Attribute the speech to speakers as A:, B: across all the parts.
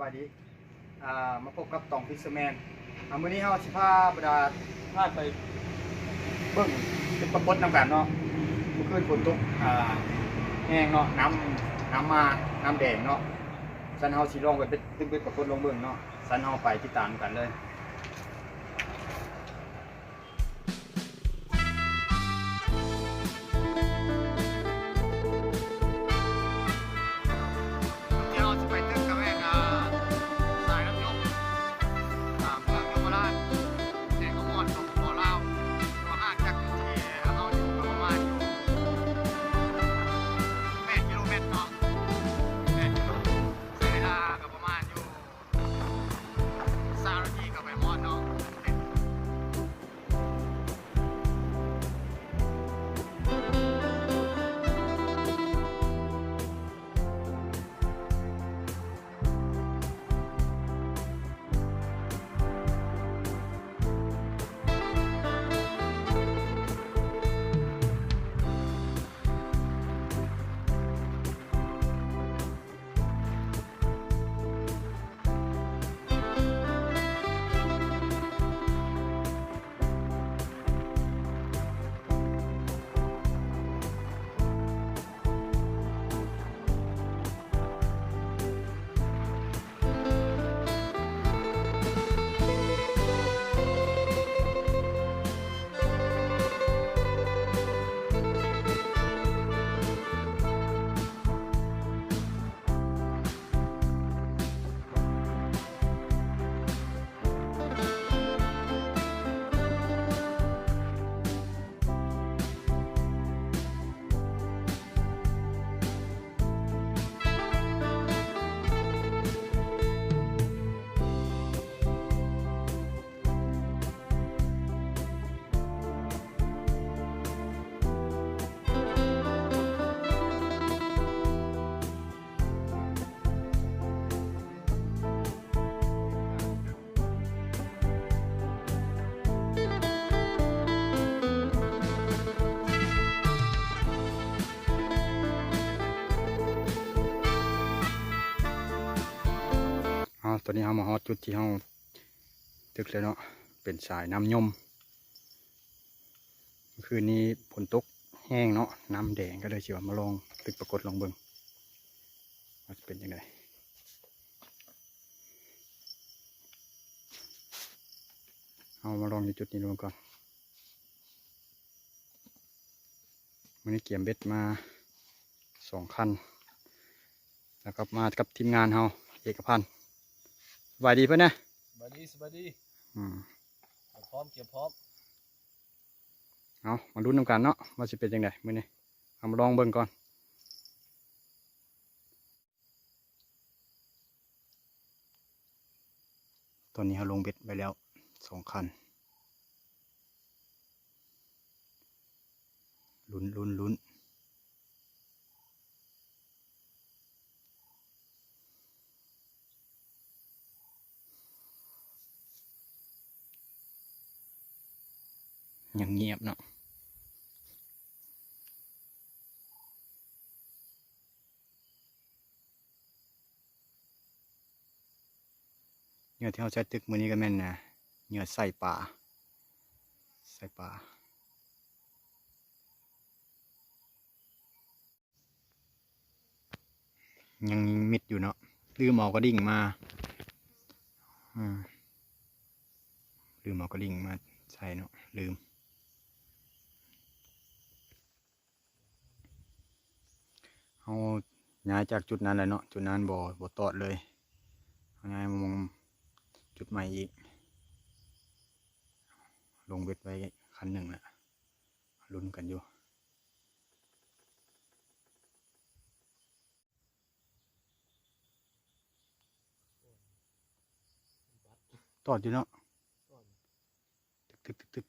A: บายดีมาพบกับตองฟิชแมนมื้อนี้เฮาสิพาบรรดาพาไปเบิ่งเป็นปรากฏนำกันเนาะเมื่อคืนฝนตกแห้งเนาะน้ำแดงเนาะสันเฮาสิลองไปเป็นปรากฏลงเบิ่งเนาะสันเฮาไปติดตามกันเลยตอนนี้เรามาฮอดจุดที่เราตึกแล้วเนาะเป็นสายน้ำยมคืนนี้ฝนตกแห้งเนาะน้ำแดงก็เลยเชียวมาลองตึกปรากฏลองเบิ่งว่าจะเป็นยังไงเอามาลองในจุดนี้ดูก่อนวันนี้เกี่ยมเบ็ดมา2 คันแล้วก็มากับทีมงานเราเอกพันธ์สบายดีเพื่อนนะ
B: สบายดีพร้อมเก็บพร้อม
A: เอามาลุ้นน้ำกันเนาะว่าจะเป็นยังไงมื้อนี้เอามาลองเบิ่งก่อนตอนนี้เราลงเบ็ดไปแล้ว2 คันลุ้นยังเงียบเนาะเหยื่อที่เราใช้ตึกมื้อนี้ก็แม่นนะเหยื่อใส่ปลายังมิดอยู่เนาะลืมเอากระดิ่งมาลืมเอากระดิ่งมาใส่เนาะลืมเอาย้ายจากจุดนั้นเลยเนาะจุดนั้นบ่ตอดเลยเอาย้ายมามองจุดใหม่อีกลงเบ็ดไว้คันหนึ่งแหละลุ้นกันอยู่ตอดอยู่เนาะตึก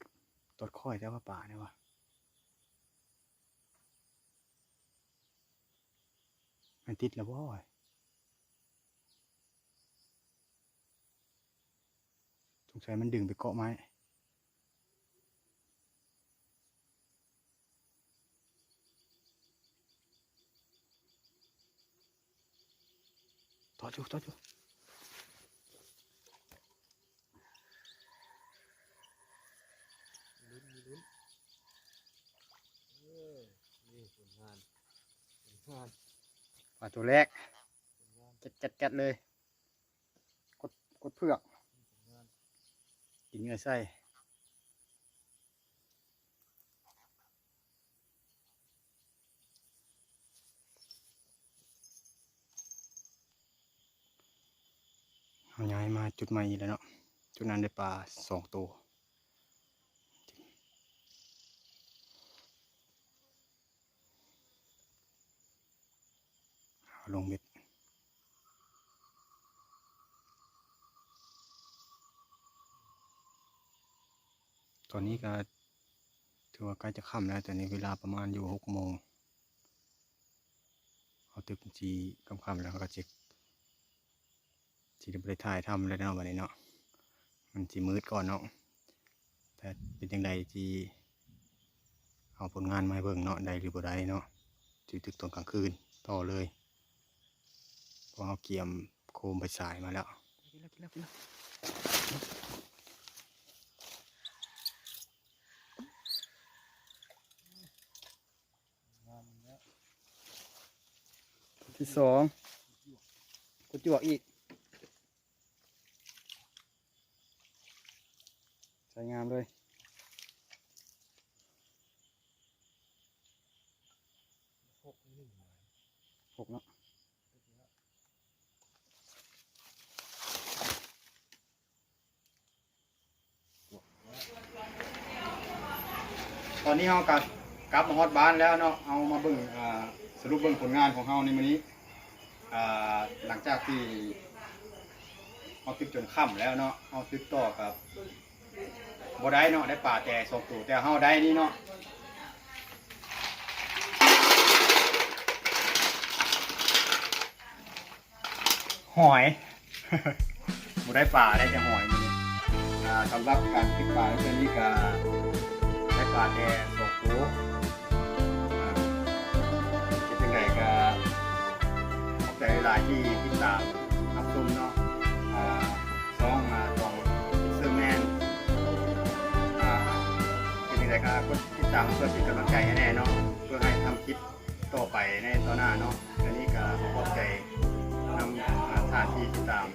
A: ตอดค่อยแต่ว่าป่าเนี่ยวะมันติดแล้วบ่อยสงสัยมันดึงไปเกาะไม้ตอดอยู่ ตัวแรกจัดเลยกดเผือกกินเนื้อไส้เอาย้ายมาจุดใหม่อีกแล้วเนาะจุดนั้นได้ปลา2 ตัวเอาลงเบ็ดตอนนี้ก็ถือว่าใกล้จะค่ำแล้วแต่ในเวลาประมาณอยู่6 โมงเอาตึกจีค่ำแล้วก็เช็คจีจะไปถ่ายทำแล้วเนาะวันนี้เนาะมันจีมืดก่อนเนาะแต่เป็นยังไงจีเอาผลงานมาให้เบิ่งเนาะได้หรือบ่ได้เนาะจีตึกตอนกลางคืนต่อเลยเพราะเอาเกียมโคมไปสายมาแล้วกินแล้วที่2กุจวกอีกสวยงามเลย6เนาะตอนนี้เรากลับมาฮอดบ้านแล้วเนาะเอามาเบิ่งสรุปเบิ่งผลงานของเราในมื้อนี้หลังจากที่เอาตึกจนค่ำแล้วเนาะเอาตึกต่อกับบ่ได้เนาะได้ปลาแต่2 ตัวแต่เฮาได้นี่เนาะหอย บ่ได้ปลาได้แต่หอยมื้อนี้สำหรับการตึกปลาในเดือนนี้ก็ได้ปลาแต่2 ตัวเป็นจังไดก็ขอบใจหลายที่ติดตามรับชมเนาะต้องเซอร์แมนเป็นยังไงครับกดติดตามเพื่อเป็นกำลังใจให้แน่เนาะเพื่อให้ทำคลิปต่อไปในตอนหน้าเนาะอันนี้ก็ขอบใจนำท่านที่ติดตาม